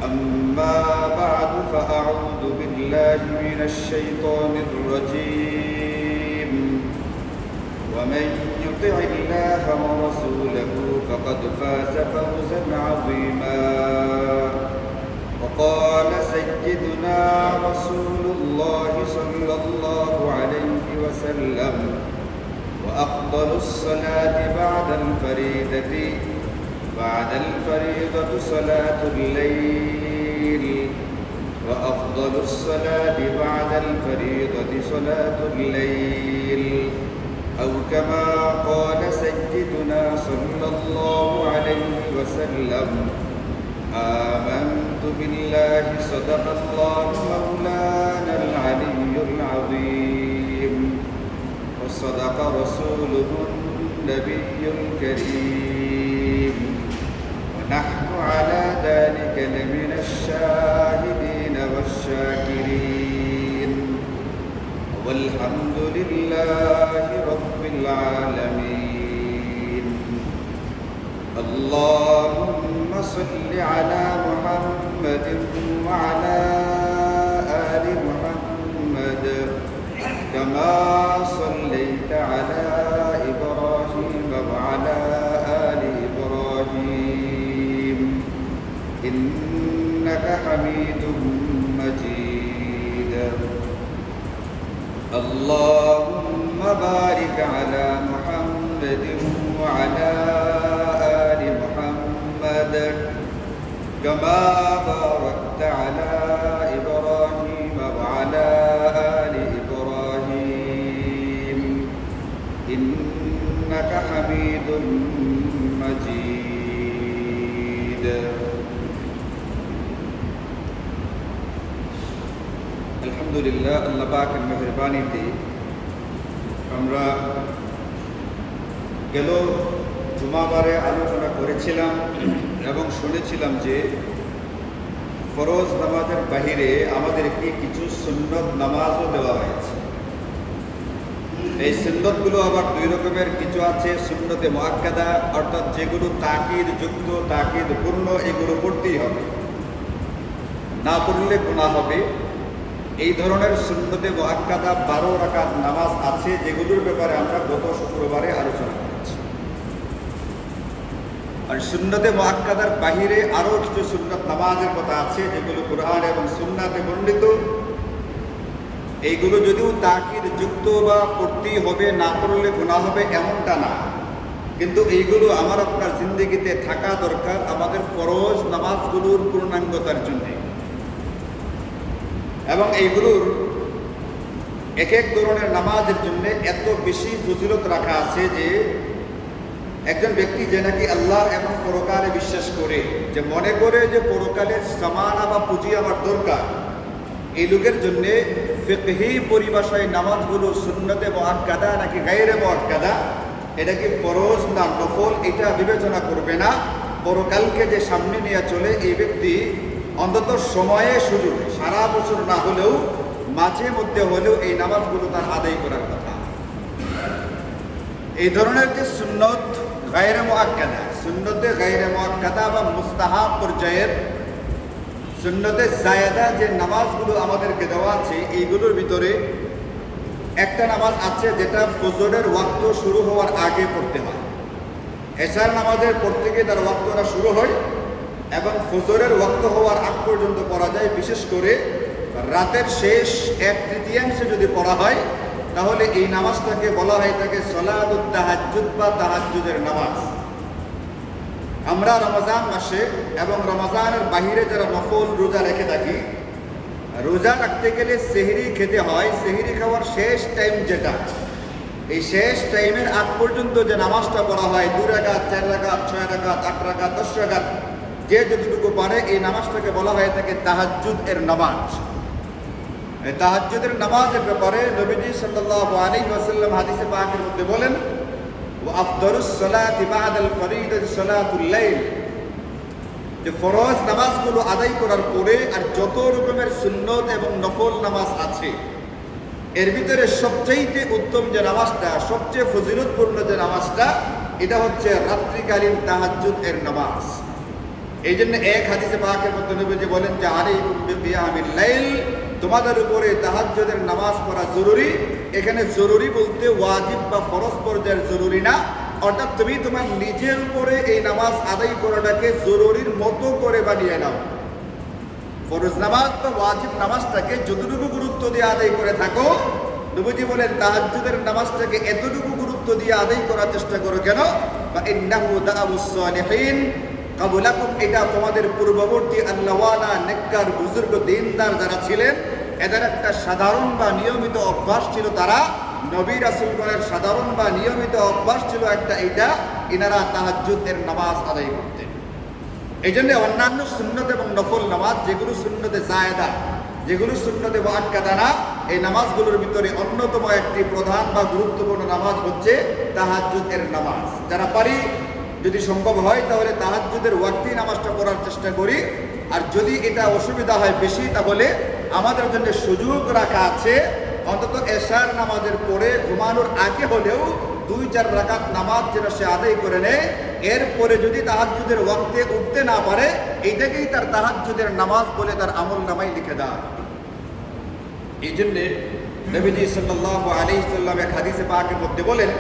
أما بعد فأعوذ بالله من الشيطان الرجيم ومن يطع الله ورسوله فقد فاز فوزا عظيما وقال سيدنا رسول الله صلى الله عليه وسلم وأفضل الصلاة بعد الفريضة صلاة الليل وأفضل الصلاة بعد الفريضة صلاة الليل أو كما قال سيدنا صلى الله عليه وسلم آمنت بالله صدق الله مولانا العلي العظيم وصدق رسوله النبي الكريم ونحن على ذلك لمن الشاهدين والشاكرين والحمد لله رب العالمين اللهم صل على محمد وعلى آل محمد كما صليت على إبراهيم وعلى آل إبراهيم إنك حميد مجيد اللهم بارك على محمد وعلى آل محمد كما باركت على إبراهيم وعلى آل إبراهيم إنك حميد مجيد الحمد لله আল্লাহ পাকের মেহেরবানিতে আমরা গেল জুমাবারে আলোচনা করেছিলাম এবং শুনেছিলাম যে ফরজ নামাজের বাহিরে আমাদেরকে কিছু সুন্নত নামাজও দেওয়া হয়েছে। এই সুন্নতগুলো আবার দুই রকমের, কিছু আছে সুন্নতে মুআক্কাদা, অর্থাৎ যেগুলো তাকিদ যুক্ত, তাকিদ পূর্ণ, এগুলো পড়তেই হবে, না পড়লে গুনাহ হবে। এই ধরনের সুন্নতে মুআক্কাদা 12 রাকাত নামাজ আছে, যেগুলোর ব্যাপারে আমরা গত শুক্রবারে আলোচনা করেছি। আর সুন্নতে মুআক্কাদার বাহিরে আরও কিছু সুন্নত নামাজের কথা আছে, যেগুলো কুরআন এবং সুন্নাতে বর্ণিত। এইগুলো যদিও তাকিদ যুক্ত বা পড়তেই হবে, না পড়লে গুনাহ হবে এমনটা না, কিন্তু এইগুলো আমার আপনার জিন্দেগিতে থাকা দরকার আমাদের ফরজ নামাজগুলোর পূর্ণাঙ্গতার জন্য। এবং এইগুলোর এক এক ধরনের নামাজের জন্য এত বেশি ফজিলত রাখা আছে যে একজন ব্যক্তি যে নাকি আল্লাহ এবং পরকালে বিশ্বাস করে, যে মনে করে যে পরকালের সামানা বা পুঁজি আমার দরকার, এই লোকের জন্য ফিকহি পরিভাষায় নামাজগুলো সুন্নতে মুআক্কাদা নাকি গায়রে মুআক্কাদা, এটা কি ফরজ না নফল, এটা বিবেচনা করবে না। পরকালকে যে সামনে নিয়ে চলে, এই ব্যক্তি অন্তত সময়ে সুযোগে, সারা বছর না হলেও মাঝে মধ্যে হলেও এই নামাজগুলো তার আদায় করার কথা। এই ধরনের যে সুন্নত গায়রে মুআক্কাদা, সুন্নতে গায়রে মুআক্কাদা বা মুস্তাহাব পর্যায়ের সুন্নতে জায়েদা যে নামাজগুলো আমাদেরকে দেওয়া আছে, এইগুলোর ভিতরে একটা নামাজ আছে যেটা ফজরের ওয়াক্ত শুরু হওয়ার আগে পড়তে হয়। এশার নামাজের পর থেকে তার ওয়াক্তটা শুরু হয় এবং ফজরের ওয়াক্ত হওয়ার আগ পর্যন্ত পড়া যায়। বিশেষ করে রাতের শেষ 1/3 যদি পড়া হয়, তাহলে এই নামাজটাকে বলা হয় থাকে সলাতুত তাহাজ্জুদ বা তাহাজ্জুদের নামাজ। আমরা রমজান মাসে এবং রমজানের বাহিরে যারা নফল রোজা রেখে থাকি, রোজা রাখতে গেলে সেহরি খেতে হয়। সেহরি খাওয়ার শেষ টাইম যেটা, এই শেষ টাইমের আগ পর্যন্ত যে নামাজটা পড়া হয়, 2 রাকাত, 4 রাকাত, 6 রাকাত, 8 রাকাত, 10 রাকাত, যে যতটুকু পারে, এই নামাজটাকে বলা হয় থাকে তাহাজ্জুদ এর নামাজ। এই তাহাজ্জুদের নামাজের ব্যাপারে নবীজি সাল্লাল্লাহু আলাইহি ওয়াসাল্লাম হাদিসে পাকের মধ্যে বলেন, ওয়া আফদালুস সালাতি বা'দাল ফরিদাতি সালাতুল লাইল, যে ফরজ নামাজগুলো আদায় করার পরে আর যত রকমের সুন্নত এবং নফল নামাজ আছে, এর ভিতরে সবচেয়ে উত্তম যে নামাজটা, সবচেয়ে ফজিলতপূর্ণ যে নামাজটা, এটা হচ্ছে রাত্রিকালীন তাহাজ্জুদ এর নামাজ। এই জন্য এক হাদিসে পাকের মধ্যে নবীজি বলেন যে আলাইকুম বিকিয়ামিল লাইল, তোমাদের উপরে তাহাজ্জুদের নামাজ পড়া জরুরি। এখানে জরুরি বলতে ওয়াজিব বা ফরজ পর্যায়ের জরুরি না, অর্থাৎ তুমি তোমার নিজের উপরে এই নামাজ আদায় করাটাকে জরুরির মতো করে বানিয়ে নাও। ফরজ নামাজ বা ওয়াজিব নামাজটাকে যতটুকু গুরুত্ব দিয়ে আদায় করে থাকো, নবীজি বলেন তাহাজ্জুদের নামাজটাকে এতটুকু গুরুত্ব দিয়ে আদায় করার চেষ্টা করো। কেন? বা ইন্নাহু দাআবুস সালিহিন কাবলাকুম, এটা তোমাদের পূর্ববর্তী আল্লাহওয়ালা নেককার বুজুর্গ দিনদার যারা ছিলেন এদের একটা সাধারণ বা নিয়মিত অভ্যাস ছিল। তারা নবী রাসূলগণের সাধারণ বা নিয়মিত অভ্যাস ছিল একটা, এটা ইনারা তাহাজ্জুদের নামাজ আদায় করতেন। এই জন্য অন্যান্য সুন্নত এবং নফল নামাজ, যেগুলো সুন্নতে জায়েদা, যেগুলো সুন্নতে মুআক্কাদা না, এই নামাজগুলোর ভিতরে অন্যতম একটি প্রধান বা গুরুত্বপূর্ণ নামাজ হচ্ছে তাহাজ্জুদের নামাজ। যারা পারি, যদি সম্ভব হয় তাহলে তাহাজ্জুদের ওয়াক্তি নামাজটা পড়ার চেষ্টা করি। আর যদি এটা অসুবিধা হয় বেশি, তাহলে আমাদের জন্য সুযোগ রাখা আছে অন্তত এশার নামাজের পরে ঘুমানোর আগে হলেও 2-4 রাকাত নামাজ যেন সে আদায় করে নেয়। এরপরে যদি তাহাজ্জুদের ওয়াক্তে উঠতে না পারে, এইটাকেই তার তাহাজ্জুদের নামাজ বলে তার আমল নামায় লিখে দেওয়া। এই জন্যে নবীজি সাল্লাল্লাহু আলাইহি ওয়াসাল্লাম এক হাদিসে পাকের মধ্যে বলেন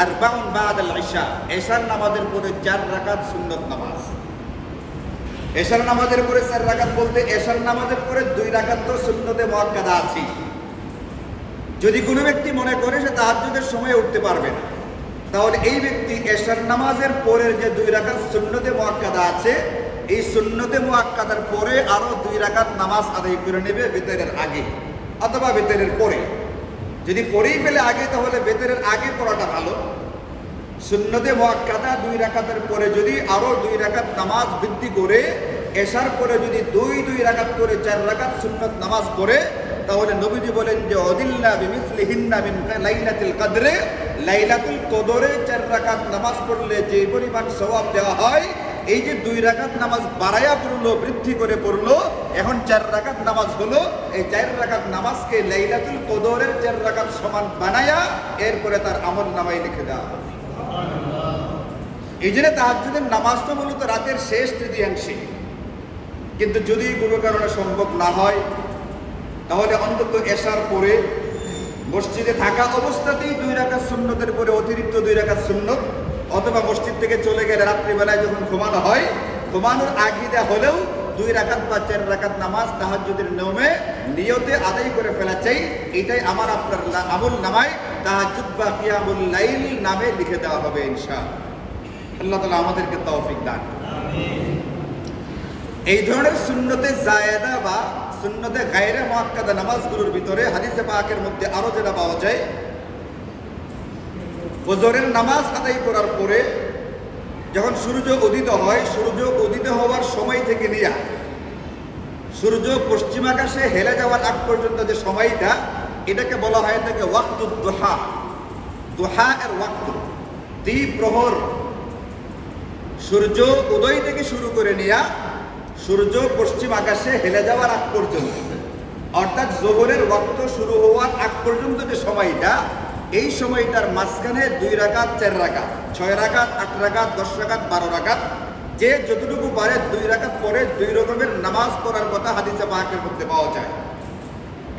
আরবাউন বাদাল ইশা, এশার নামাজের পরে 4 রাকাত সুন্নত নামাজ। এশার নামাজের পরে 4 রাকাত বলতে এশার নামাজের পরে 2 রাকাত তো সুন্নতে মুআক্কাদা আছে। যদি কোনো ব্যক্তি মনে করে সে তাহাজ্জুদের সময় উঠতে পারবে না, তাহলে এই ব্যক্তি এশার নামাজের পরের যে 2 রাকাত সুন্নতে মুআক্কাদা আছে, এই সুন্নতে মুআক্কাদার পরে আরো 2 রাকাত নামাজ আদায় করে নেবে বিতরের আগে অথবা বিতরের পরে। যদি পরেই ফেলে আগে, তাহলে বেতরের আগে পড়াটা ভালো। সুন্নতে মুআক্কাদা 2 রাকাতের পরে যদি আরো 2 রাকাত নামাজ বৃদ্ধি করে এশার পরে যদি 2 রাকাত করে 4 রাকাত সুন্নত নামাজ পড়ে, তাহলে নবীজি বলেন যে অদিল্লা বিমিসলিহিন্না মিন লাইলাতুল কদরে, লাইলাতুল কদরে 4 রাকাত নামাজ পড়লে যে পরিমাণ সওয়াব দেওয়া হয়, এই যে 2 রাকাত নামাজ বাড়ায়া পড়লো, বৃদ্ধি করে পড়লো, এখন 4 রাকাত নামাজ হলো, এই 4 রাকাত নামাজকে লাইলাতুল কদরের 4 রাকাত সমান বানায়া এরপরে তার আমল নামায় লিখে দেওয়া। এই জন্য তাহাজ্জুদের নামাজটা মূলত রাতের শেষ তৃতীয়াংশে। কিন্তু যদি কোনো কারণে সম্ভব না হয়, তাহলে অন্তত এশার পরে মসজিদে থাকা অবস্থাতেই 2 রাকাত সুন্নতের পরে অতিরিক্ত 2 রাকাত সুন্নত, অথবা মসজিদ থেকে চলে গেলে রাত্রিবেলায় যখন ঘুমানো হয়, ঘুমানোর আগে হলেও 2 রাকাত বা 4 রাকাত নামাজ তাহাজ্জুদের নিয়তে আদায় করে ফেলা চাই। এটাই আমার আপনার আমল নামায় তাহাজ্জুদ বা কিয়ামুল লাইল নামে লিখে দেওয়া হবে ইনশাআল্লাহ। আল্লাহ তাআলা আমাদেরকে তৌফিক দান করুন। এই ধরনের সুন্নতে জায়েদা বা সুন্নতে গায়রে মুআক্কাদা নামাজগুলোর ভিতরে হাদিসে পাকের মধ্যে আরো যেটা পাওয়া যায়, ফজরের নামাজ আদায় করার পরে যখন সূর্য উদিত হয়, সূর্য উদিত হওয়ার সময় থেকে নিয়ে সূর্য পশ্চিম আকাশে হেলে যাওয়ার আগ পর্যন্ত যে সময়টা, এটাকে বলা হয় থাকে ওয়াক্তুদ দুহা। দুহা এর ওয়াক্ত, দ্বিপ্রহর। সূর্য উদয় থেকে শুরু করে নিয়ে সূর্য পশ্চিম আকাশে হেলে যাওয়ার আগ পর্যন্ত, অর্থাৎ যোহরের ওয়াক্ত শুরু হওয়ার আগ পর্যন্ত যে সময়টা, এই সময়টার মাঝখানে 2 রাকাত 4 রাকাত 6 রাকাত 8 রাকাত 10 রাকাত 12 রাকাত, যে যতটুকু পারে 2 রাকাত পরে 2 রকমের নামাজ পড়ার কথা হাদিসে পাকের মধ্যে পাওয়া যায়।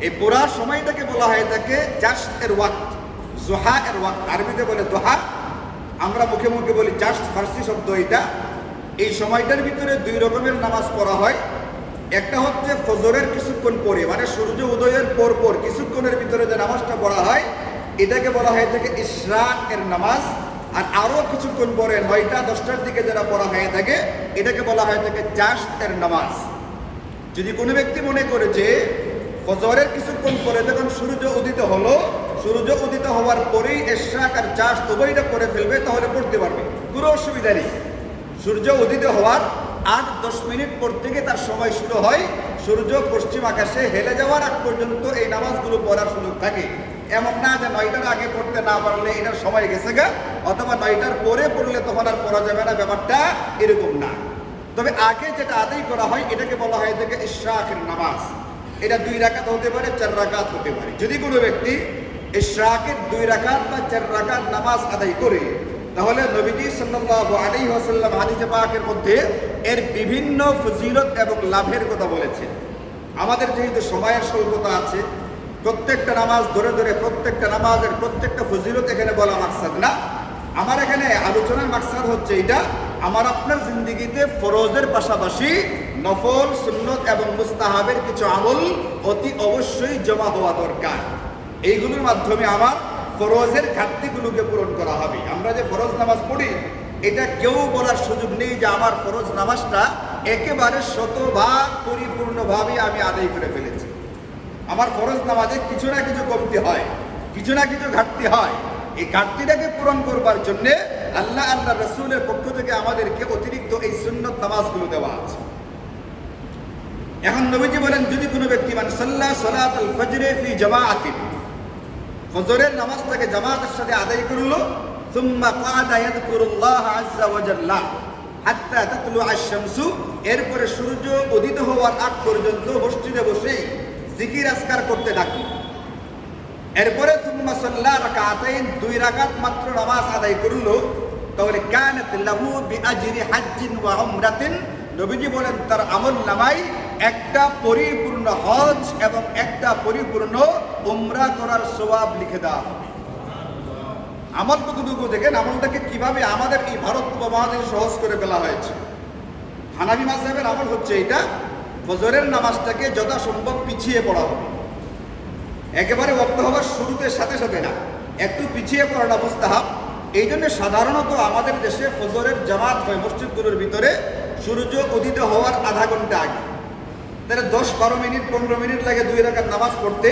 এই পুরা সময়টাকে বলা হয় থাকে জাস্ট এর ওয়াক্ত, জোহা এর ওয়াক্ত। আরবিতে বলে দোহা, আমরা মুখে মুখে বলি জাস্ট, ফার্সি শব্দ এটা। এই সময়টার ভিতরে 2 রকমের নামাজ পড়া হয়। একটা হচ্ছে ফজরের কিছুক্ষণ পরে, মানে সূর্য উদয়ের পর কিছুক্ষণের ভিতরে যে নামাজটা পড়া হয়, এটাকে বলা হয় থাকে ইশরাক এর নামাজ। আর আরো কিছুক্ষণ পরে 9টা-10টার দিকে যারা পড়া হয়ে থাকে, এটাকে বলা হয় থাকে জাস্ট এর নামাজ। যদি কোনো ব্যক্তি মনে করে যে ফজরের কিছুক্ষণ পরে যখন সূর্য উদিত হলো, সূর্য উদিত হওয়ার পরেই ইশরাক আর জাস্ট উভয়টা পড়ে ফেলবে, তাহলে পড়তে পারবে, কোনো অসুবিধা নেই। সূর্য উদিত হওয়ার 8-10 মিনিট পর থেকে তার সময় শুরু হয়, সূর্য পশ্চিম আকাশে হেলে যাওয়ার আগ পর্যন্ত এই নামাজগুলো পড়ার সুযোগ থাকে। এমন না যে 9টার আগে পড়তে না পারলে এটার সময় গেছে গা, অথবা 9টার পরে পড়লে তখন আর পড়া যাবে না, ব্যাপারটা এরকম না। তবে আগে যেটা আদায় করা হয়, এটাকে বলা হয় থেকে ইশরাকের নামাজ। এটা 2 রাকাত হতে পারে, 4 রাকাত হতে পারে। যদি কোনো ব্যক্তি ইশরাকের 2 রাকাত বা 4 রাকাত নামাজ আদায় করে তাহলে নবীজি সাল্লাল্লাহু আলাইহি ওয়াসাল্লাম হাদিসে পাকের মধ্যে এর বিভিন্ন ফজিলত এবং লাভের কথা বলেছেন। আমাদের যেহেতু সময়ের স্বল্পতা আছে, প্রত্যেকটা নামাজ ধরে ধরে প্রত্যেকটা নামাজের প্রত্যেকটা ফজিলত এখানে বলা মাকসাদ না। আমার এখানে আলোচনার মাকসাদ হচ্ছে এটা, আমার আপনার জিন্দেগিতে ফরজের পাশাপাশি নফল, সুন্নত এবং মুস্তাহাবের কিছু আমল অতি অবশ্যই জমা হওয়া দরকার। এইগুলোর মাধ্যমে আমার ফরজের ঘাটতিগুলোকে পূরণ করা হবে। আমরা যে ফরজ নামাজ পড়ি, এটা কেউ বলার সুযোগ নেই যে আমার ফরজ নামাজটা একেবারে শতভাগ পরিপূর্ণভাবে আমি আদায় করে ফেলেছি। আমার ফরজ নামাজে কিছু না কিছু কমতি হয়, কিছু না কিছু ঘাটতি হয়। এই ঘাটতিটাকে পূরণ করবার জন্য আল্লাহ রাসূলের পক্ষ থেকে আমাদেরকে অতিরিক্ত এই সুন্নত নামাজগুলো দেওয়া আছে। এখন নবীজি বলেন, যদি কোনো ব্যক্তি মানে সাল্লা সালাতুল ফজরে ফি জামাআতিন, ফজরের নামাজটাকে জামাতের সাথে আদায় করলো, সুম্মা ক্বাদা ইয়াযকুরুল্লাহ আযজা ওয়া জাল্লা হাত্তা তাতলুআ আশ-শামসু, এরপরে সূর্য উদিত হওয়ার আগ পর্যন্ত মসজিদে বসে জিকির আজকার করতে থাকলো। এরপরে সুম্মা সাল্লা রাকাতাইন, 2 রাকাত মাত্র নামাজ আদায় করলো, তাহলে কানাত লাহু বিআজরি হাজ্জিন ওয়া উমরাতিন, নবীজি বলেন তার আমল নামায় একটা পরিপূর্ণ হজ এবং একটা পরিপূর্ণ উমরা করার সওয়াব লিখে দেওয়া হবে। আমল কতটুকু দেখেন, আমলটাকে কিভাবে আমাদের এই ভারত উপমহাদেশে সহজ করে ফেলা হয়েছে। হানাফি মাযহাবের আমল হচ্ছে এটা, ফজরের নামাজটাকে যথাসম্ভব পিছিয়ে পড়া হবে, একেবারে ওয়াক্ত হওয়ার শুরুতে সাথে সাথে না, একটু পিছিয়ে পড়াটা মুস্তাহাব। এই জন্য সাধারণত আমাদের দেশে ফজরের জামাত হয় মসজিদগুলোর ভিতরে সূর্য উদিত হওয়ার আধা ঘন্টা আগে। তাহলে 10-12 মিনিট 15 মিনিট লাগে 2 রাকাত নামাজ পড়তে।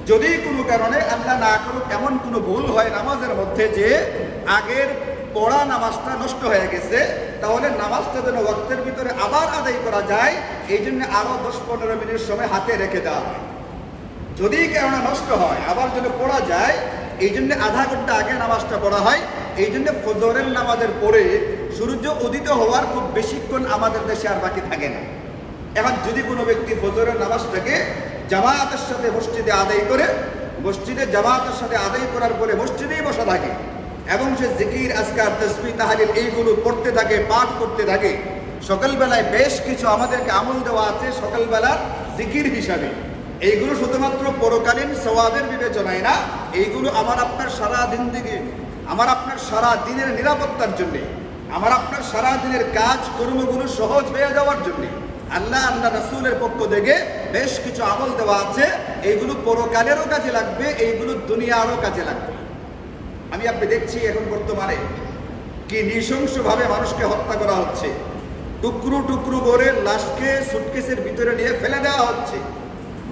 যদি কোনো কারণে আল্লাহ না করুক এমন কোনো ভুল হয় নামাজের মধ্যে যে আগের পড়া নামাজটা নষ্ট হয়ে গেছে, তাহলে নামাজটা যেন ওয়াক্তের ভিতরে আবার আদায় করা যায়, এই জন্য আরো 10-15 মিনিট সময় হাতে রেখে দেওয়া হয়। যদি কেননা নষ্ট হয় আবার যেন পড়া যায়, এই জন্য আধা ঘন্টা আগে নামাজটা পড়া হয়। এই জন্য ফজরের নামাজের পরে সূর্য উদিত হওয়ার খুব বেশিক্ষণ আমাদের দেশে আর বাকি থাকে না। এখন যদি কোনো ব্যক্তি ফজরের নামাজটাকে জামাতের সাথে মসজিদে আদায় করে, মসজিদে জামাতের সাথে আদায় করার পরে মসজিদেই বসা থাকে এবং সে জিকির আজকার তাসবিহ তাহলিল এইগুলো পড়তে থাকে, পাঠ করতে থাকে, সকালবেলায় বেশ কিছু আমাদেরকে আমল দেওয়া আছে সকালবেলার জিকির হিসাবে। এইগুলো শুধুমাত্র পরকালীন সওয়াবের বিবেচনায় না, এইগুলো আমার আপনার সারা দিন দিকে, আমার আপনার সারা দিনের নিরাপত্তার জন্য, আমার আপনার সারা দিনের কাজ কর্মগুলো সহজ হয়ে যাওয়ার জন্য আল্লাহ রাসূলের পক্ষ থেকে বেশ কিছু আমল দেওয়া আছে। এইগুলো পরকালেরও কাজে লাগবে, এইগুলো দুনিয়ারও কাজে লাগবে। আমি আপনি দেখছি এখন বর্তমানে কি নৃশংসভাবে মানুষকে হত্যা করা হচ্ছে, টুকরো টুকরো করে লাশকে সুটকেসের ভিতরে নিয়ে ফেলে দেওয়া হচ্ছে,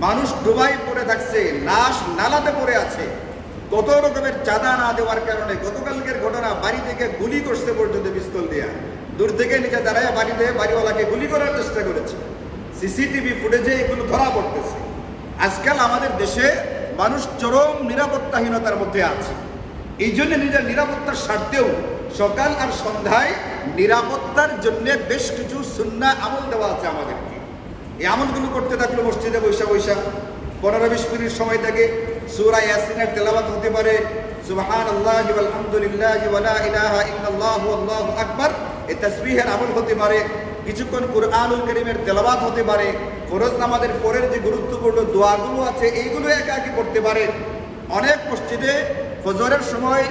মানুষ ডুবাই পড়ে থাকছে, লাশ নালাতে পড়ে আছে, কত রকমের চাঁদা না দেওয়ার কারণে। গতকালকের ঘটনা, বাড়ি থেকে গুলি করছে পর্যন্ত পিস্তল দিয়া, দূর থেকে নিচে দাঁড়ায় বাড়িতে বাড়িওয়ালাকে গুলি করার চেষ্টা করেছে। সিসিটিভি ফুটেজে এগুলো ধরা পড়তেছে। আজকাল আমাদের দেশে মানুষ চরম নিরাপত্তাহীনতার মধ্যে আছে। এই জন্য নিজের নিরাপত্তার স্বার্থেও সকাল আর সন্ধ্যায় নিরাপত্তার জন্য বেশ কিছু সুন্নাহ আমল দেওয়া আছে আমাদেরকে। এই আমলগুলো করতে থাকলো মসজিদে বৈশা 15-20 মিনিট সময় থাকে। সূরা ইয়াসিনের তেলাওয়াত হতে পারে, সুবহানাল্লাহি ওয়াল হামদুলিল্লাহি ওয়া লা ইলাহা ইল্লাল্লাহু আল্লাহু আকবার, এই তাসবিহের আমল হতে পারে, কিছুক্ষণ কুরআনুল কারীমের তেলাওয়াত হতে পারে, ফরজ নামাজের পরের যে গুরুত্বপূর্ণ দোয়াগুলো আছে এইগুলো একাকি পড়তে পারে। অনেক মসজিদে ফজরের সময়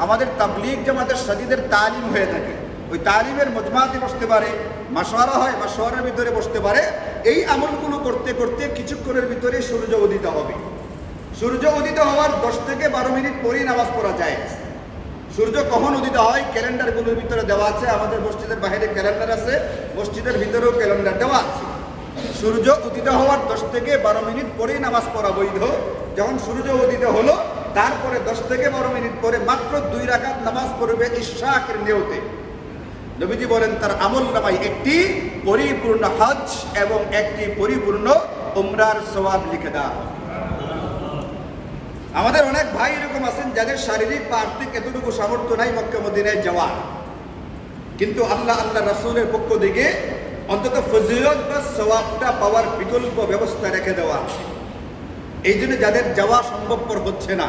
আমাদের তাবলীগ জামাতের সাথীদের তালিম হয়ে থাকে, ওই তালিমের মজমাতে বসতে পারে, মাশওয়ারা হয় মাশওয়ারার ভিতরে বসতে পারে। এই আমলগুলো করতে করতে কিছুক্ষণের ভিতরে সূর্য উদিত হবে। সূর্য উদিত হওয়ার 10 থেকে 12 মিনিট পরেই নামাজ পড়া যায়। সূর্য কখন উদিত হয় ক্যালেন্ডারগুলোর ভিতরে দেওয়া আছে, আমাদের মসজিদের বাইরে ক্যালেন্ডার আছে, মসজিদের ভিতরেও ক্যালেন্ডার দেওয়া আছে। সূর্য উদিত হওয়ার 10 থেকে 12 মিনিট পরেই নামাজ পড়া বৈধ। যখন সূর্য উদিত হলো তারপরে 10 থেকে 12 মিনিট পরে মাত্র 2 রাকাত নামাজ পড়বে ইশরাকের নিয়তে। নবীজি বলেন তার আমল নামায় একটি পরিপূর্ণ হজ এবং একটি পরিপূর্ণ উমরার সওয়াব লিখে দেওয়া হবে। আমাদের অনেক ভাই এরকম আছেন যাদের শারীরিক বা আর্থিক এতটুকু সামর্থ্য নাই মক্কা মদিনায় যাওয়ার, কিন্তু আল্লাহ রাসূলের পক্ষ থেকে অন্তত ফজিলত বা সওয়াবটা পাওয়ার বিকল্প ব্যবস্থা রেখে দেওয়া আছে। এই জন্য যাদের যাওয়া সম্ভবপর হচ্ছে না,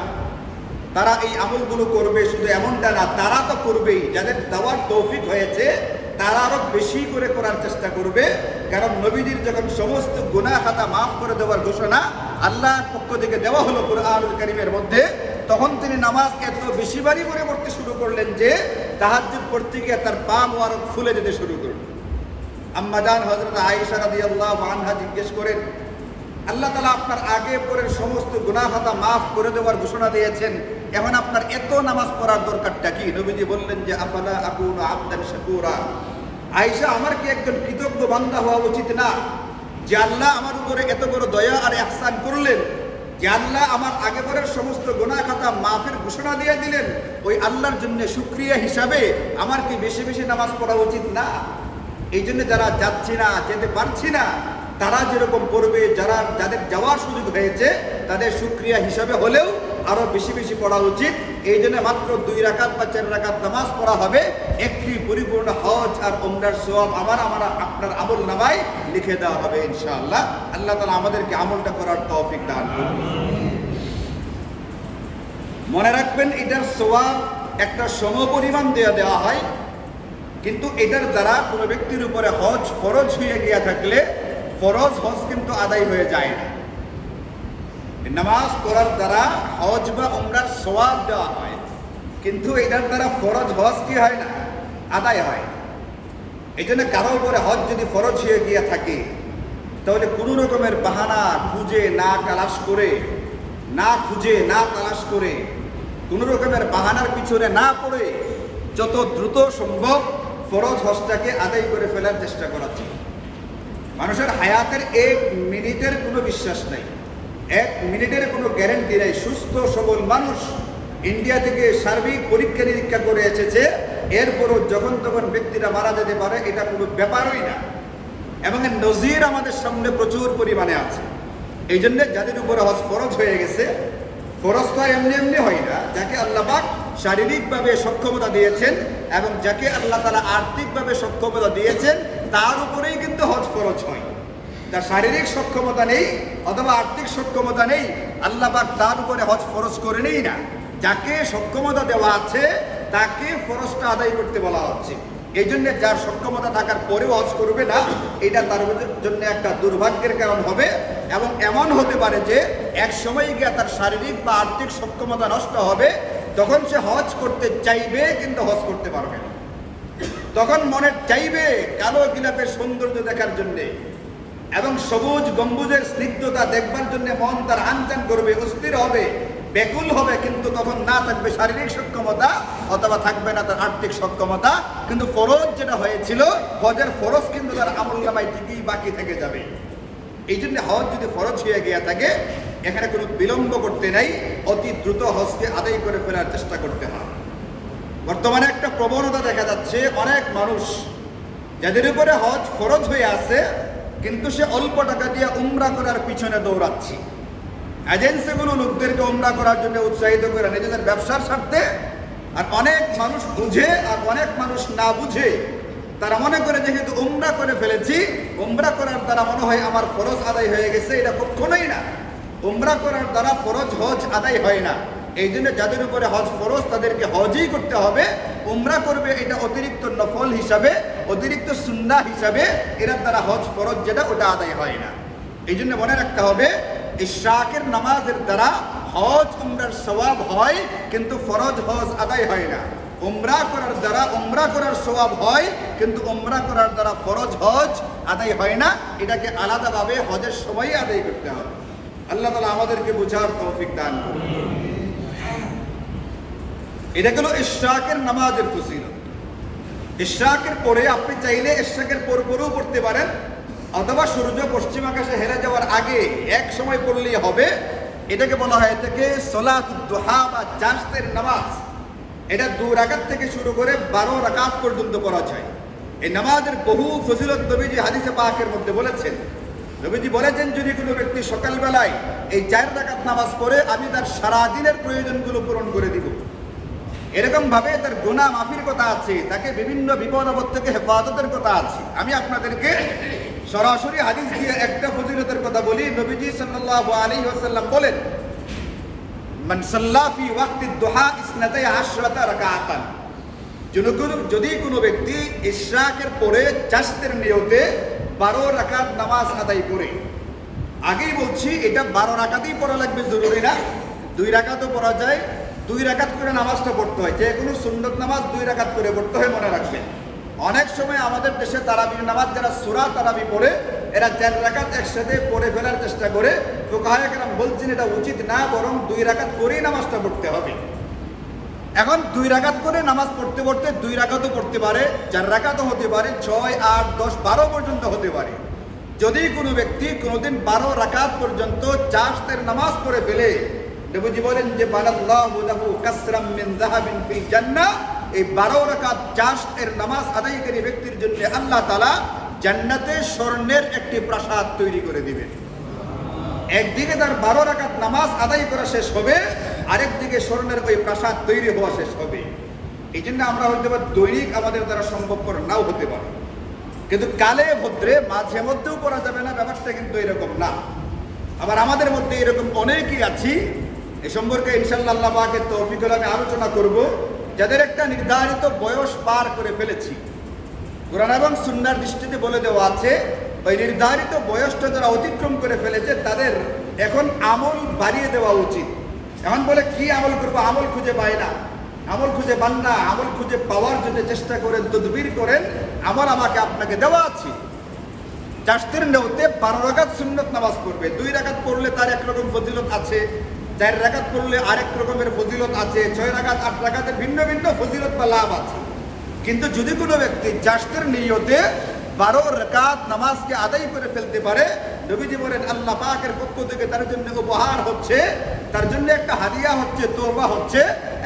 তারা এই আমলগুলো করবে, শুধু এমনটা না, তারা তো করবেই, যাদের দেওয়ার তৌফিক হয়েছে তারা আরো বেশি করে করার চেষ্টা করবে। কারণ নবীজির যখন সমস্ত গুনাহ খাতা মাফ করে দেওয়ার ঘোষণা আল্লাহর পক্ষ থেকে দেওয়া হলো কুরআনুল কারীমের মধ্যে, তখন তিনি নামাজ এত বেশি বারই করে পড়তে শুরু করলেন যে তাহাজ্জুদ পড়তে গিয়ে তার পা মোবারক ফুলে যেতে শুরু করল। আম্মা জান হযরত আয়েশা রাদিয়াল্লাহু আনহা জিজ্ঞেস করেন, আল্লাহ তাআলা আপনার আগে পরের সমস্ত গুনাহ খাতা মাফ করে দেওয়ার ঘোষণা দিয়েছেন, এখন আপনার এত নামাজ পড়ার দরকারটা কি? নবীজি বললেন যে আফালা আকুনু আবদান শাকুরা, আয়েশা আমার কি একজন কৃতজ্ঞ বান্দা হওয়া উচিত না, যে আল্লাহ আমার উপরে এত বড় দয়া আর ইহসান করলেন, যে আল্লাহ আমার আগে পরের সমস্ত গুনাহ খাতা মাফের ঘোষণা দিয়ে দিলেন, ওই আল্লাহর জন্য শুকরিয়া হিসাবে আমার কি বেশি বেশি নামাজ পড়া উচিত না? এই জন্য যারা যাচ্ছি না, যেতে পারছি না, তারা যেরকম পড়বে, যাদের যাওয়ার সুযোগ হয়েছে তাদের শুকরিয়া হিসাবে হলেও আরো বেশি বেশি পড়া উচিত। এই জন্য মাত্র 2 রাকাত বা 4 রাকাত নামাজ পড়া হবে, একটি পরিপূর্ণ হজ আর উমরার সওয়াব আপনার আমল নামায় লিখে দেওয়া হবে ইনশাআল্লাহ। আল্লাহ তাআলা আমাদেরকে আমলটা করার তৌফিক দান করুন। মনে রাখবেন, এটার সওয়াব একটা সমপরিমাণ দেওয়া হয়, কিন্তু এটার দ্বারা কোনো ব্যক্তির উপরে হজ ফরজ হয়ে গিয়া থাকলে ফরজ হজ কিন্তু আদায় হয়ে যায় না। নামাজ পড়ার দ্বারা হজ বা উমরার সওয়াব দেওয়া হয়, কিন্তু এটার দ্বারা ফরজ হজ কি হয় না, আদায় হয়। এই জন্য কারোর উপরে হজ যদি ফরজ হয়ে গিয়া থাকে, তাহলে কোনো রকমের বাহানা খুঁজে না তালাশ করে কোনো রকমের বাহানার পিছনে না পড়ে যত দ্রুত সম্ভব ফরজ হজটাকে আদায় করে ফেলার চেষ্টা করা চাই। মানুষের হায়াতের 1 মিনিটের কোনো বিশ্বাস নাই, 1 মিনিটের কোনো গ্যারেন্টি নাই। সুস্থ সবল মানুষ ইন্ডিয়া থেকে সার্বিক পরীক্ষা নিরীক্ষা করে এসেছে, এরপরও যখন তখন ব্যক্তিরা মারা যেতে পারে, এটা কোনো ব্যাপারই না। এবং এর নজির আমাদের সামনে প্রচুর পরিমাণে আছে। এই জন্য যাদের উপরে হজ ফরজ হয়ে গেছে, ফরজ তো এমনি এমনি হয় না, যাকে আল্লাহ পাক শারীরিকভাবে সক্ষমতা দিয়েছেন এবং যাকে আল্লাহ তাআলা আর্থিকভাবে সক্ষমতা দিয়েছেন, তার উপরেই কিন্তু হজ ফরজ হয়। যার শারীরিক সক্ষমতা নেই অথবা আর্থিক সক্ষমতা নেই, আল্লাহ পাক তার উপরে হজ ফরজ করে নেই না। যাকে সক্ষমতা দেওয়া আছে তাকে ফরজটা আদায় করতে বলা হচ্ছে। এই জন্য যার সক্ষমতা থাকার পরেও হজ করবে না, এটা তার জন্য একটা দুর্ভাগ্যের কারণ হবে। এবং এমন হতে পারে যে এক সময় গিয়ে তার শারীরিক বা আর্থিক সক্ষমতা নষ্ট হবে, তখন সে হজ করতে চাইবে কিন্তু হজ করতে পারবে না। তখন মনে চাইবে কালো গিলাপের সৌন্দর্য দেখার জন্যে এবং সবুজ গম্বুজের স্নিগ্ধতা দেখবার জন্য মন তার আনচান করবে, অস্থির হবে, ব্যাকুল হবে, কিন্তু তখন না থাকবে শারীরিক সক্ষমতা অথবা থাকবে না তার আর্থিক সক্ষমতা। কিন্তু ফরজ যেটা হয়েছিল, হজের ফরজ কিন্তু তার আমলনামায় ঠিকই বাকি থেকে যাবে। এই জন্য হজ যদি ফরজ হয়ে গিয়ে থাকে, এখানে কোনো বিলম্ব করতে নাই, অতি দ্রুত হজকে আদায় করে ফেলার চেষ্টা করতে হয়। বর্তমানে একটা প্রবণতা দেখা যাচ্ছে, অনেক মানুষ যাদের উপরে হজ ফরজ হয়ে আছে, কিন্তু সে অল্প টাকা দিয়ে উমরা করার পিছনে দৌড়াচ্ছে। এজেন্সিগুলো লোকদেরকে উমরা করার জন্য উৎসাহিত করে নিজেদের ব্যবসার স্বার্থে। আর অনেক মানুষ বুঝে আর অনেক মানুষ না বুঝে, তারা মনে করে যেহেতু উমরা করে ফেলেছি, উমরা করার দ্বারা মনে হয় আমার ফরজ আদায় হয়ে গেছে। এটা কখনোই না, উমরা করার দ্বারা ফরজ হজ আদায় হয় না। এই জন্য যাদের উপরে হজ ফরজ তাদেরকে হজই করতে হবে। উমরা করবে এটা অতিরিক্ত নফল হিসাবে, অতিরিক্ত সুন্নাহ হিসাবে, এর দ্বারা হজ ফরজ যেটা ওটা আদায় হয় না। এই জন্য মনে রাখতে হবে, ইশরাকের নামাজের দ্বারা হজ উমরার সওয়াব হয়, কিন্তু ফরজ হজ আদায় হয় না। উমরা করার দ্বারা উমরা করার সওয়াব হয়, কিন্তু উমরা করার দ্বারা ফরজ হজ আদায় হয় না। এটাকে আলাদাভাবে হজের সময় আদায় করতে হবে। আল্লাহ তাআলা আমাদেরকে বোঝার তৌফিক দান করুন। এটা হলো ইশরাকের নামাজের ফজিলত। ইশরাকের পরে আপনি চাইলে ইশরাকের পরপরও পড়তে পারেন, অথবা সূর্য পশ্চিম আকাশে হেরে যাওয়ার আগে এক সময় পড়লেই হবে। এটাকে বলা হয় থেকে সলাতুদ দুহা বা জাস্তের নামাজ। এটা 2 রাকাত থেকে শুরু করে 12 রাকাত পর্যন্ত পড়া যায়। এই নামাজের বহু ফজিলত নবীজি হাদিসে পাকের মধ্যে বলেছেন। নবীজি বলেছেন, যদি কোনো ব্যক্তি সকালবেলায় এই 4 রাকাত নামাজ পড়ে, আমি তার সারাদিনের প্রয়োজনগুলো পূরণ করে দিব। এরকম ভাবে তার গুনাহ মাফির কথা আছে, তাকে বিভিন্ন বিপদ আপদ থেকে হেফাজতের কথা আছে। আমি আপনাদেরকে সরাসরি হাদিস দিয়ে একটা ফজিলতের কথা বলি। নবীজি সাল্লাল্লাহু আলাইহি ওয়াসাল্লাম বলেন, মান সাল্লা ফি ওয়াক্তিদ দুহা ইসনাতাই আশরাতা রাকাতান, যদি কোনো ব্যক্তি ইশরাকের পরে চাষতের নিয়তে 12 রাকাত নামাজ আদায় করে, আগেই বলছি এটা 12 রাকাতই পড়া লাগবে জরুরি না, 2 রাকাতও পড়া যায়, 2 রাকাত করে নামাজটা পড়তে হয়। যে কোনো সুন্নত নামাজ 2 রাকাত করে পড়তে হয়, মনে রাখবেন। অনেক সময় আমাদের দেশে তারাবির নামাজ যারা সূরা তারাবি পড়ে এরা 4 রাকাত একসাথে পড়ে ফেলার চেষ্টা করে। ফুকাহায়ে কেরাম বলছেন এটা উচিত না, বরং 2 রাকাত করেই নামাজটা পড়তে হবে। এখন 2 রাকাত করে নামাজ পড়তে পড়তে 2 রাকাতও পড়তে পারে, 4 রাকাতও হতে পারে, 6, 8, 10, 12 পর্যন্ত হতে পারে। যদি কোনো ব্যক্তি কোনোদিন 12 রাকাত পর্যন্ত চাষতের নামাজ পড়ে ফেলে, নবীজি বলেন যে বানাল্লাহু লাহু কাসরাম মিন যাহাবিন ফিল জান্নাহ, এই 12 রাকাত চাষতের নামাজ আদায়কারী ব্যক্তির জন্য আল্লাহ তাআলা জান্নাতে স্বর্ণের একটি প্রাসাদ তৈরি করে দিবেন। একদিকে তার 12 রাকাত নামাজ আদায় করা শেষ হবে, আরেকদিকে স্বর্ণের ওই প্রাসাদ তৈরি হওয়া শেষ হবে। এই জন্য আমরা হয়তো বা দৈনিক আমাদের দ্বারা সম্ভবপর নাও হতে পারে, কিন্তু কালে ভদ্রে মাঝে মধ্যেও করা যাবে না, ব্যাপারটা কিন্তু এরকম না। আবার আমাদের মধ্যে এরকম অনেকেই আছি, এ সম্পর্কে ইনশাআল্লাহ আল্লাহ পাকের তৌফিক হলে আমি আলোচনা করব, যাদের একটা নির্ধারিত বয়স পার করে ফেলেছি। কোরআন এবং সুন্নাহর দৃষ্টিতে বলে দেওয়া আছে ওই নির্ধারিত বয়সটা যারা অতিক্রম করে ফেলেছে তাদের এখন আমল বাড়িয়ে দেওয়া উচিত। এখন বলে কি আমল করবো, আমল খুঁজে পায় না, আমল খুঁজে পান না, আমল খুঁজে পাওয়ার জন্য চেষ্টা করেন, তদবির করেন। আমল আমাকে আপনাকে দেওয়া আছে। চাষতের নেওতে 12 রাকাত সুন্নত নামাজ পড়বে। 2 রাকাত পড়লে তার একরকম ফজিলত আছে, 4 রাকাত পড়লে আরেক রকমের ফজিলত আছে, 6 রাকাত 8 রাকাতের ভিন্ন ভিন্ন ফজিলত বা লাভ আছে। কিন্তু যদি কোনো ব্যক্তি চাষতের নিয়তে 12 রাকাত নামাজকে আদায় করে ফেলতে পারে, নবীজি বলেন আল্লাহ পাকের পক্ষ থেকে তার জন্য উপহার হচ্ছে, তার জন্য একটা হাদিয়া হচ্ছে, তওবা হচ্ছে,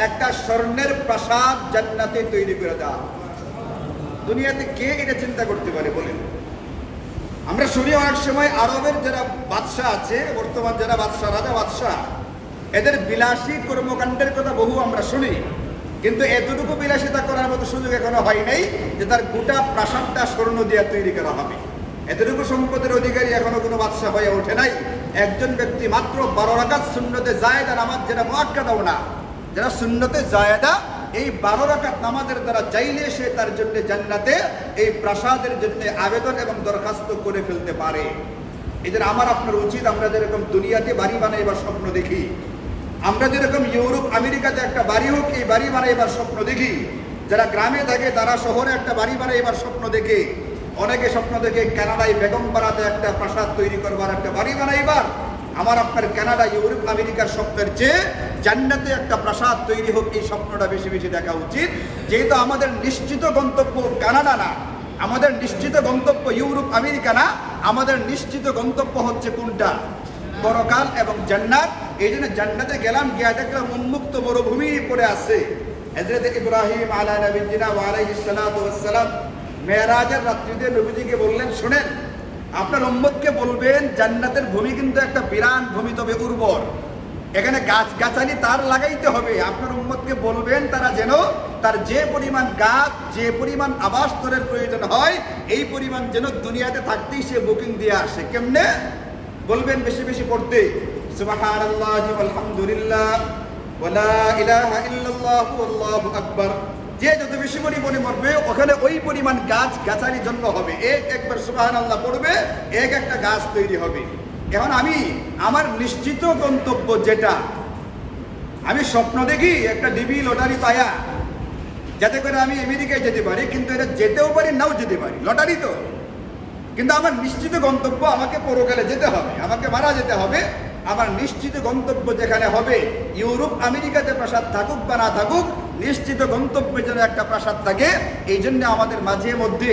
একটা স্বর্ণের প্রাসাদ জান্নাতে তৈরি করে দেওয়া। দুনিয়াতে কে এটা চিন্তা করতে পারে বলেন? আমরা শুনি অনেক সময় আরবের যারা বাদশাহ আছে, বর্তমান যারা বাদশাহ, রাজা বাদশাহ, এদের বিলাসী কর্মকাণ্ডের কথা বহু আমরা শুনি, কিন্তু এতটুকু বিলাসিতা করার মতো সুযোগ এখনো হয় নাই যে তার গোটা প্রাসাদটা স্বর্ণ দিয়ে তৈরি করা হবে। এতটুকু সম্পদের অধিকারী এখনো কোনো বাদশাহ হয়ে ওঠে নাই। একজন ব্যক্তি মাত্র 12 রাকাত সুন্নতে জায়েদা নামাজ, যেটা মুআক্কাদাও না, যারা সুন্নতে জায়েদা, এই 12 রাকাত নামাজের দ্বারা চাইলে সে তার জন্য জান্নাতে এই প্রাসাদের জন্য আবেদন এবং দরখাস্ত করে ফেলতে পারে। এদের আমার আপনার উচিত, আমরা যেরকম দুনিয়াতে বাড়ি বানাইবার স্বপ্ন দেখি, আমরা যেরকম ইউরোপ আমেরিকাতে একটা বাড়ি হোক এই বাড়ি বানাইবার স্বপ্ন দেখি, যারা গ্রামে থাকে তারা শহরে একটা বাড়ি বানাইবার স্বপ্ন দেখে, অনেকে স্বপ্ন দেখে কানাডায় বেগমপাড়াতে একটা প্রাসাদ তৈরি করবার, একটা বাড়ি বানাইবার। আমার আপনার কানাডা, ইউরোপ, আমেরিকার স্বপ্নের চেয়ে জান্নাতে একটা প্রাসাদ তৈরি হোক, এই স্বপ্নটা বেশি বেশি দেখা উচিত। যেহেতু আমাদের নিশ্চিত গন্তব্য কানাডা না, আমাদের নিশ্চিত গন্তব্য ইউরোপ আমেরিকা না, আমাদের নিশ্চিত গন্তব্য হচ্ছে কোনটা? পরকাল এবং জান্নাত। এই জন্য জান্নাতে গেলাম, গিয়া দেখলাম উন্মুক্ত মরুভূমি পড়ে আছে। হযরত ইব্রাহিম আলা নবিয়িনা ওয়া আলাইহিস সালাতু ওয়াস সালাম মেরাজের রাত্রিতে নবীজিকে বললেন, শুনেন আপনার উম্মতকে বলবেন জান্নাতের ভূমি কিন্তু একটা বিরান ভূমি, তবে উর্বর, এখানে গাছ গাছালি তার লাগাইতে হবে। আপনার উম্মতকে বলবেন তারা যেন তার যে পরিমাণ গাছ, যে পরিমাণ আবাসস্থলের প্রয়োজন হয়, এই পরিমাণ যেন দুনিয়াতে থাকতেই সে বুকিং দিয়ে আসে। কেমনে বলবেন? বেশি বেশি পড়তে সুবহানাল্লাহি ওয়ালহামদুলিল্লাহ ওয়া লা ইলাহা ইল্লাল্লাহু আল্লাহু আকবার। যে যত বেশি পরিমাণে মরবে ওখানে ওই পরিমাণ গাছ গাছালি জন্ম হবে। একবার সুবহানাল্লাহ পড়বে, একটা গাছ তৈরি হবে। এখন আমি আমার নিশ্চিত গন্তব্য যেটা, আমি স্বপ্ন দেখি একটা ডিবি লটারি পায়া, যাতে করে আমি আমেরিকায় যেতে পারি, কিন্তু এটা যেতেও পারি নাও যেতে পারি, লটারি তো। কিন্তু আমার নিশ্চিত গন্তব্য আমাকে পরকালে যেতে হবে, আমাকে মারা যেতে হবে। আমার নিশ্চিত গন্তব্য যেখানে হবে, ইউরোপ আমেরিকাতে প্রাসাদ থাকুক বা না থাকুক, নিশ্চিত গন্তব্যে যেন একটা প্রাসাদ থাকে। এই জন্য আমাদের মাঝে মধ্যে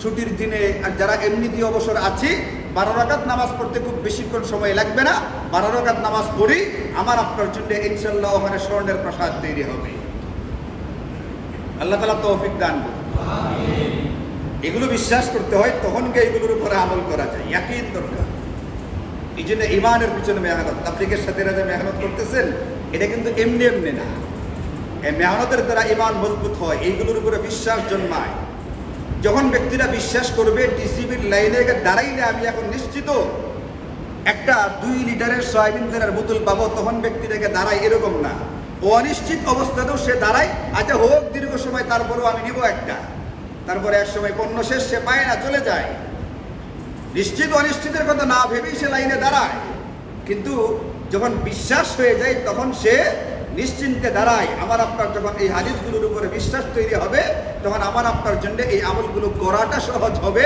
ছুটির দিনে আর যারা এমনিতে অবসর আছি, 12 রাকাত নামাজ পড়তে খুব বেশিক্ষণ সময় লাগবে না, 12 রাকাত নামাজ পড়ি, আমার আপনার জন্য ইনশাআল্লাহ ওখানে স্বর্ণের প্রাসাদ তৈরি হবে। আল্লাহ তাআলা তৌফিক দান করুন। আমিন। এগুলো বিশ্বাস করতে হয়, তখন গিয়ে এগুলোর উপরে আমল করা যায়, ইয়াকিন দরকার। এই জন্য ইমানের পিছনে মেহনত, তাবলীগের সাথে যে মেহনত করতেছেন, এটা কিন্তু এমনি এমনি না। এই মেহনতের দ্বারা ইমান মজবুত হয়, এইগুলোর উপরে বিশ্বাস জন্মায়। যখন ব্যক্তিরা বিশ্বাস করবে টিসিবির লাইনে দাঁড়াইলে আমি এখন নিশ্চিত একটা 2 লিটারের সয়াবিন তেলের বোতল পাবো, তখন ব্যক্তিটাকে দাঁড়ায় এরকম না, অনিশ্চিত অবস্থাতেও সে দাঁড়ায়, আচ্ছা হোক দীর্ঘ সময় তারপরেও আমি নিব একটা, তারপরে এক সময় পণ্য শেষ, সে পায় না, চলে যায়। নিশ্চিত অনিশ্চিতের কথা না ভেবেই সে লাইনে দাঁড়ায়, কিন্তু যখন বিশ্বাস হয়ে যায় তখন সে নিশ্চিন্তে দাঁড়ায়। আমার আপনার যখন এই হাদিসগুলোর উপরে বিশ্বাস তৈরি হবে, তখন আমার আপনার জন্য এই আমলগুলো করাটা সহজ হবে।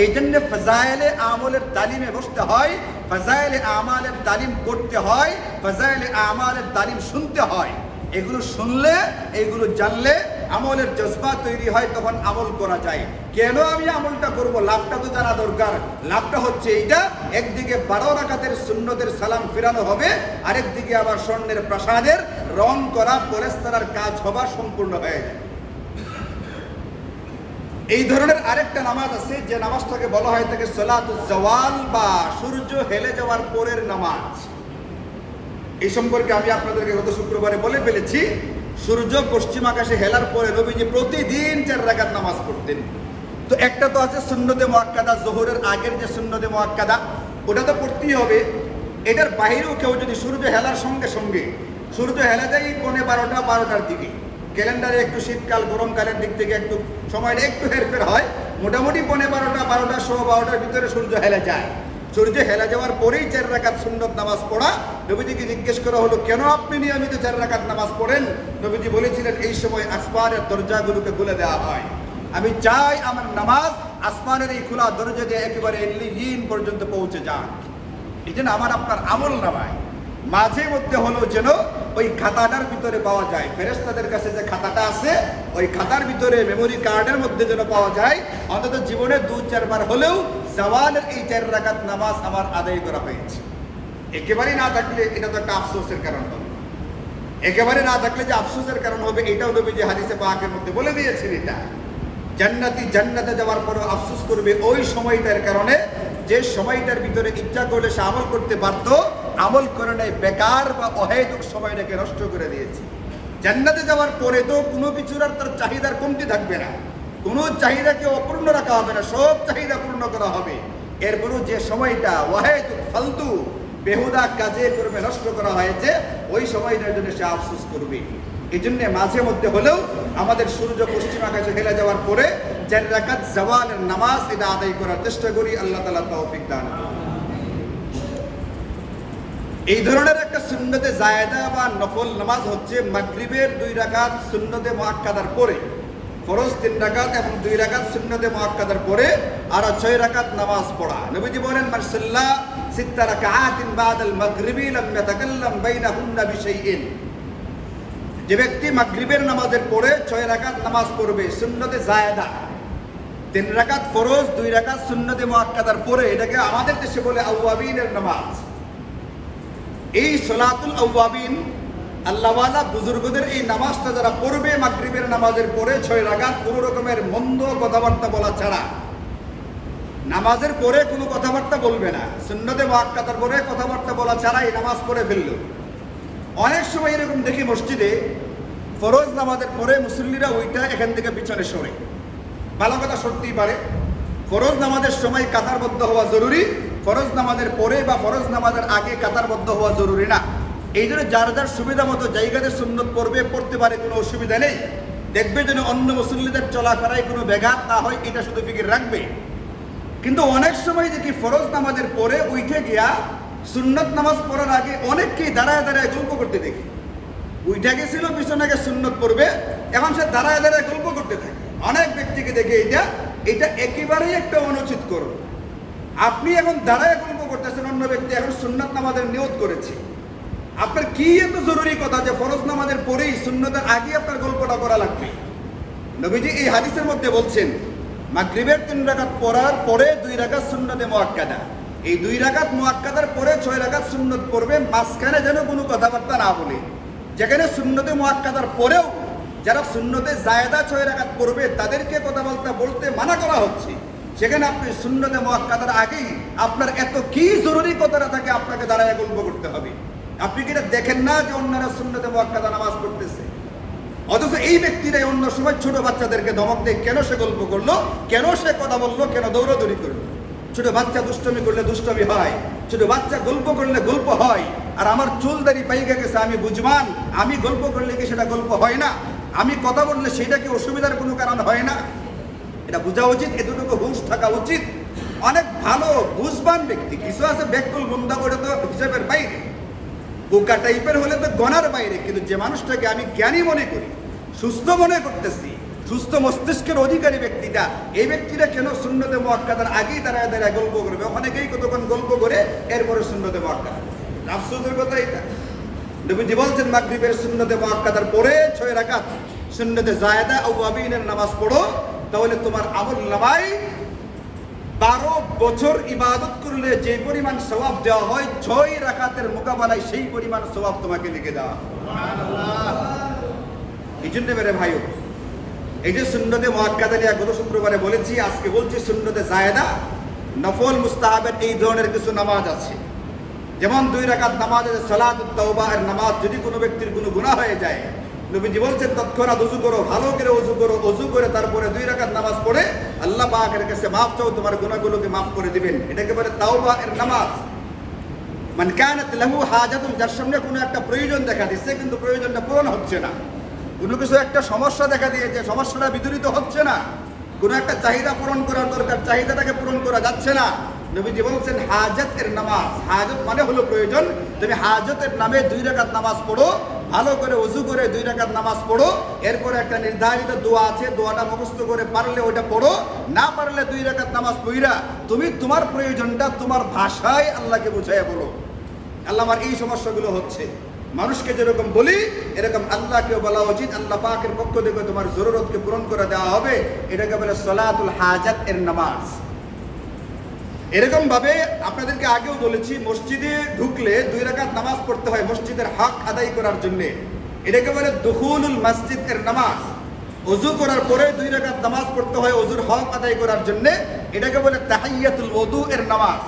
এই জন্য ফাজাইলে আমলের তালিমে বসতে হয়, ফাজাইলে আমালের তালিম করতে হয়, ফাজাইলে আমালের তালিম শুনতে হয়। এগুলো শুনলে, এগুলো জানলে আমলের জজবা তৈরি হয়, তখন আমল করা যায়। কেন আমি আমলটা করব, লাভটা তো জানা দরকার। লাভটা হচ্ছে এইটা, একদিকে 12 রাকাতের সুন্নতের সালাম ফেরানো হবে, আরেকদিকে আবার স্বর্ণের প্রাসাদের রং করা পলেস্তারার কাজ হবা সম্পূর্ণ হয়ে যায়। এই ধরনের আরেকটা নামাজ আছে, যে নামাজটাকে বলা হয় থাকে সালাতুজ জাওয়াল, বা সূর্য হেলে যাওয়ার পরের নামাজ। এই সম্পর্কে আমি আপনাদেরকে গত শুক্রবারে বলে ফেলেছি, সূর্য পশ্চিম আকাশে হেলার পরে নবীজি প্রতিদিন 4 রাকাত নামাজ পড়তেন। তো একটা তো আছে সুন্নতে মুআক্কাদা, যোহরের আগের যে সুন্নতে মুআক্কাদা, ওটা তো পড়তেই হবে। এটার বাইরেও কেউ যদি সূর্য হেলার সঙ্গে সঙ্গে, সূর্য হেলা যায় 12:30 12টার দিকে, ক্যালেন্ডারে একটু শীতকাল গরমকালের দিক থেকে একটু সময়টা একটু হেরফের হয়, মোটামুটি 12:30 12টা 12:15 ভিতরে সূর্য হেলা যায়। সূর্য হেলা যাওয়ার পরেই 4 রাকাত সুন্নত নামাজ পড়া। নবীজিকে জিজ্ঞেস করা হলো, কেন আপনি নিয়মিত 4 রাকাত নামাজ পড়েন? নবীজি বলেছিলেন, এই সময় আসমানের দরজাগুলোকে খুলে দেওয়া হয়। আমি চাই আমার নামাজ আসমানের এই খোলা দরজা দিয়ে একেবারে ইল্লিয়িন পর্যন্ত পৌঁছে যাক। এই জন্য আমার আপনার আমল নামায় মাঝে মধ্যে হলো যেন ওই খাতাটার ভিতরে পাওয়া যায়, ফেরেশতাদের কাছে যে খাতাটা আছে, ওই খাতার ভিতরে মেমোরি কার্ডের মধ্যে যেন পাওয়া যায়, অন্তত জীবনে 2-4 বার হলেও জাওয়ালের এই 4 রাকাত নামাজ আমার আদায় করা হয়েছে। একেবারেই না থাকলে এটা তো একটা আফসোসের কারণ হবে। একেবারে না থাকলে যে আফসোসের কারণ হবে, এটাও নবীজি হাদিসে পাকের মধ্যে বলে দিয়েছেন। এটা জান্নাতি জান্নাতে যাওয়ার পরও আফসোস করবে ওই সময়টার কারণে, যে সময়টার ভিতরে ইচ্ছা করলে সে আমল করতে পারত, আমল করে নেয়, বেকার বা অহেতুক সময়টাকে নষ্ট করে দিয়েছে। জান্নাতে যাওয়ার পরে তো কোনো কিছুর আর তার চাহিদার কমতি থাকবে না, কোনো চাহিদাকে অপূর্ণ রাখা হবে না, সব চাহিদা পূর্ণ করা হবে। এরপরও যে সময়টা অহেতুক ফালতু বেহুদা কাজে করবে নষ্ট করা হয়েছে, ওই সময়টার জন্য সে আফসোস করবে। এই জন্য মাঝে মধ্যে হলেও আমাদের সূর্য পশ্চিম আকাশে হেলে যাওয়ার পরে 4 রাকাত জাওয়ালের নামাজ এটা আদায় করার চেষ্টা করি। আল্লাহ তাআলা তৌফিক দান করুন। এই ধরনের একটা সুন্নতে জায়েদা বা নফল নামাজ হচ্ছে মাগরিবের 2 রাকাত সুন্নতে মুআক্কাদার পরে, ফরজ 3 রাকাত এবং 2 রাকাত সুন্নতে মুআক্কাদার পরে আর 6 রাকাত নামাজ পড়া। নবীজি বলেন, মান সাল্লা 6 রাকাআতিন বাদাল মাগরিবি লাম ইয়াতাকাল্লাম বাইনাহুন্না বিশাইইন। যে ব্যক্তি মাগরিবের নামাজের পরে 6 রাকাত নামাজ পড়বে সুন্নতে জায়েদা, 3 রাকাত ফরজ, 2 রাকাত সুন্নতে মুআক্কাদার পরে, এটাকে আমাদের দেশে বলে আওয়াবিনের নামাজ। এই সলাতুল আওয়াবিন, আল্লাহওয়ালা বুজুর্গদের এই নামাজটা যারা পড়বে মাগরিবের নামাজের পরে 6 রাকাত, কোনো রকমের মন্দ কথাবার্তা বলা ছাড়া, নামাজের পরে কোনো কথাবার্তা বলবে না, সুন্নতে মুআক্কাদার পরে কথাবার্তা বলা ছাড়া এই নামাজ পড়ে ফেলল। অনেক সময় এরকম দেখি মসজিদে ফরজ নামাজের পরে মুসল্লিরা ওইটা এখান থেকে পিছনে সরে। ভালো কথা সরতেই পারে, ফরজ নামাজের সময় কাতারবদ্ধ হওয়া জরুরি, ফরজ নামাজের পরে বা ফরজ নামাজের আগে কাতারবদ্ধ হওয়া জরুরি না। এই জন্য যার যার সুবিধা মতো জায়গাতে সুন্নত পড়বে, পড়তে পারে, কোনো অসুবিধা নেই। দেখবে যেন অন্য মুসল্লিদের চলাফেরায় কোনো ব্যাঘাত না হয়, এটা শুধু ফিকির রাখবে। কিন্তু অনেক সময় দেখি ফরজ নামাজের পরে উঠে গিয়া সুন্নত নামাজ পড়ার আগে অনেককেই দাঁড়ায় দাঁড়ায় গল্প করতে দেখি। উঠে গেছিল পিছনে আগে সুন্নত পড়বে, এখন সে দাঁড়ায় দাঁড়ায় গল্প করতে থাকে। অনেক ব্যক্তিকে দেখে এটা একেবারেই একটা অনুচিত করো। আপনি এখন দাঁড়ায় গল্প করতেছেন, অন্য ব্যক্তি এখন সুন্নত নামাজের নিয়ত করেছে, আপনার কি এত জরুরি কথা যে ফরজ নামাজের পরেই সুন্নতের আগে আপনার গল্পটা করা লাগবে? নবীজি এই হাদিসের মধ্যে বলছেন, মাগরিবের 3 রাকাত পড়ার পরে 2 রাকাত সুন্নতে মুআক্কাদা, এই 2 রাকাত মুআক্কাদার পরে 6 রাকাত সুন্নত পড়বে, মাঝখানে যেন কোনো কথাবার্তা না বলে। যেখানে সুন্নতে মুআক্কাদার পরেও যারা সুন্নতে জায়েদা 6 রাকাত পড়বে তাদেরকে কথা বলতে মানা করা হচ্ছে, সেখানে আপনি সুন্নতে মুআক্কাদার আগেই আপনার এত কি জরুরি কথাটা থাকে আপনাকে দাঁড়ায় গল্প করতে হবে? আপনি কি এটা দেখেন না যে অন্যরা সুন্নতে মুআক্কাদা নামাজ পড়তেছে? অথচ এই ব্যক্তিরাই অন্য সময় ছোট বাচ্চাদেরকে ধমক দেয়, কেন সে গল্প করলো, কেন সে কথা বললো, কেন দৌড়াদৌড়ি করলো? ছোট বাচ্চা দুষ্টমি করলে দুষ্টমি হয়, ছোট বাচ্চা গল্প করলে গল্প হয়। আর আমার চুল দাড়ি পাইকে গেছে, আমি বুঝবান, আমি গল্প করলে কি সেটা গল্প হয় না? আমি কথা বললে সেটা কি অসুবিধার কোনো কারণ হয় না? এটা বোঝা উচিত, এতটুকু হুঁশ থাকা উচিত। অনেক ভালো বুঝবান ব্যক্তি, কিছু আছে বেকুল গুন্দা করে তো হিসাবের বাইরে, বোকা টাইপের হলে তো গণার বাইরে। কিন্তু যে মানুষটাকে আমি জ্ঞানী মনে করি, সুস্থ মনে করতেছি, সুস্থ মস্তিষ্কের অধিকারী ব্যক্তিটা, এই ব্যক্তিটা কেন সুন্নতে মুআক্কাদার আগেই দাঁড়ায় দাঁড়ায় গল্প করবে? অনেকেই কতক্ষণ গল্প করে এরপরে সুন্নতে মুআক্কাদা। আফসোসের কথা এটা। নবীজি বলছেন মাগরিবের সুন্নতে মুআক্কাদার পরে 6 রাকাত সুন্নতে জায়েদা ও আবিনের নামাজ পড়ো, তাহলে তোমার আমল নামায় 12 বছর ইবাদত করলে যে পরিমাণ সওয়াব দেওয়া হয়, 6 রাকাতের মোকাবেলায় সেই পরিমাণ সওয়াব তোমাকে লিখে দেওয়া। এই জন্য মেরে ভাইও, এই যে সুন্নতে মুআক্কাদা নিয়ে গত শুক্রবারে বলেছি, আজকে বলছি সুন্নতে জায়েদা, নফল মুস্তাহাবের এই ধরনের কিছু নামাজ আছে। যেমন 2 রাকাত নামাজ আছে সালাতুত তাওবা এর নামাজ। যদি কোনো ব্যক্তির কোনো গুনাহ হয়ে যায়, নবীজি বলছেন তৎক্ষণাৎ ওযু করো, ভালো করে ওযু করো, ওযু করে তারপরে 2 রাকাত নামাজ পড়ে আল্লাহ পাকের কাছে মাফ চাও, তোমার গুনাহগুলোকে মাফ করে দিবেন। এটাকে বলে তাওবা এর নামাজ। মান কানাত লাহু হাজাতুন, যার সামনে কোনো একটা প্রয়োজন দেখা দিচ্ছে কিন্তু প্রয়োজনটা পূরণ হচ্ছে না, কোনো কিছু একটা সমস্যা দেখা দিয়েছে, সমস্যাটা বিদূরিত হচ্ছে না, কোনো একটা চাহিদা পূরণ করার দরকার, চাহিদাটাকে পূরণ করা যাচ্ছে না, নবীজি বলছেন হাজতের নামাজ। হাজত মানে হলো প্রয়োজন। তুমি হাজতের নামে 2 রাকাত নামাজ পড়ো, ভালো করে ওযু করে 2 রাকাত নামাজ পড়ো, এরপরে একটা নির্ধারিত দোয়া আছে, দোয়াটা মুখস্থ করে পারলে ওটা পড়ো, না পারলে 2 রাকাত নামাজ পড়া তুমি তোমার প্রয়োজনটা তোমার ভাষায় আল্লাহকে বুঝাইয়া বলো, আল্লাহ আমার এই সমস্যাগুলো হচ্ছে। মানুষকে যেরকম বলি এরকম আল্লাহকেও বলা উচিত, আল্লাহ পাকের পক্ষ থেকে তোমার জরুরতকে পূরণ করে দেওয়া হবে। এটাকে বলে সলাতুল হাজাত এর নামাজ। এরকম ভাবে আপনাদেরকে আগেও বলেছি, মসজিদে ঢুকলে 2 রাকাত নামাজ পড়তে হয় মসজিদের হক আদায় করার জন্য। এটাকে বলে দুখুলুল মসজিদ এর নামাজ। ওযু করার পরে 2 রাকাত নামাজ পড়তে হয় ওযুর হক আদায় করার জন্য। এটাকে বলে তাহিয়াতুল ওযু এর নামাজ।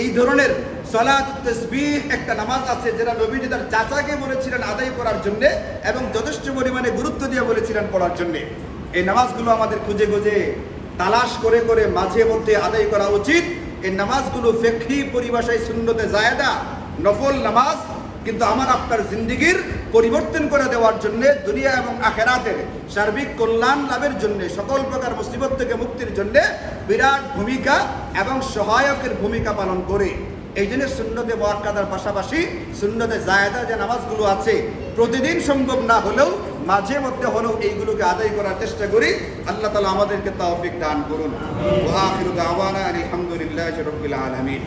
এই ধরনের সালাতুত তাসবিহ একটা নামাজ আছে, যেটা নবীজি তার চাচাকে বলেছিলেন আদায় করার জন্য এবং যথেষ্ট পরিমাণে গুরুত্ব দিয়ে বলেছিলেন পড়ার জন্য। এই নামাজগুলো আমাদের খুঁজে খুঁজে তালাশ করে করে মাঝে মধ্যে আদায় করা উচিত। এই নামাজগুলো ফিকহি পরিভাষায় সুন্নতে জায়েদা, নফল নামাজ, কিন্তু আমার আপনার জিন্দেগির পরিবর্তন করে দেওয়ার জন্য, দুনিয়া এবং আখিরাতের সার্বিক কল্যাণ লাভের জন্য, সকল প্রকার মুসিবত থেকে মুক্তির জন্য বিরাট ভূমিকা এবং সহায়কের ভূমিকা পালন করে। এই জন্য সুন্নতে মুআক্কাদার পাশাপাশি সুন্নতে জায়েদা যে নামাজগুলো আছে, প্রতিদিন সম্ভব না হলেও মাঝে মধ্যে হলেও এইগুলোকে আদায় করার চেষ্টা করি। আল্লাহ তাআলা আমাদেরকে তৌফিক দান করুন। ওয়া আখিরু দাওয়ানা আলহামদুলিল্লাহি রাব্বিল আলামিন।